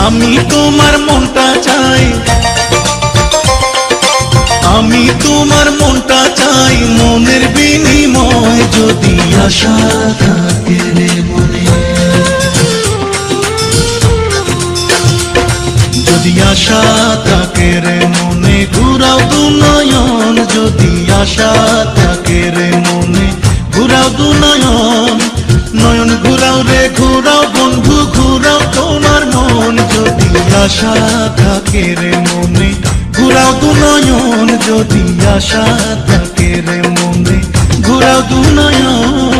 আমি তোমার মনটা চাই, আমি তোমার মনটা চাই, মনের বিনিময় যদি আশা থাকে রে মনে, যদি আশা থাকে রে মনে, ঘুরাও দু নয়ন, যদি আশা থাকে রে মনে, ঘুরাও দু নয়ন, নয়ন ঘুরাও রে ঘুরাও বন্ধু, ঘুরাও তোমার মন, যদি আশা থাকে রে মনে, ঘুরাও দু নয়ন, যদি আশা থাকে রে মনে, ঘুরাও দু নয়ন।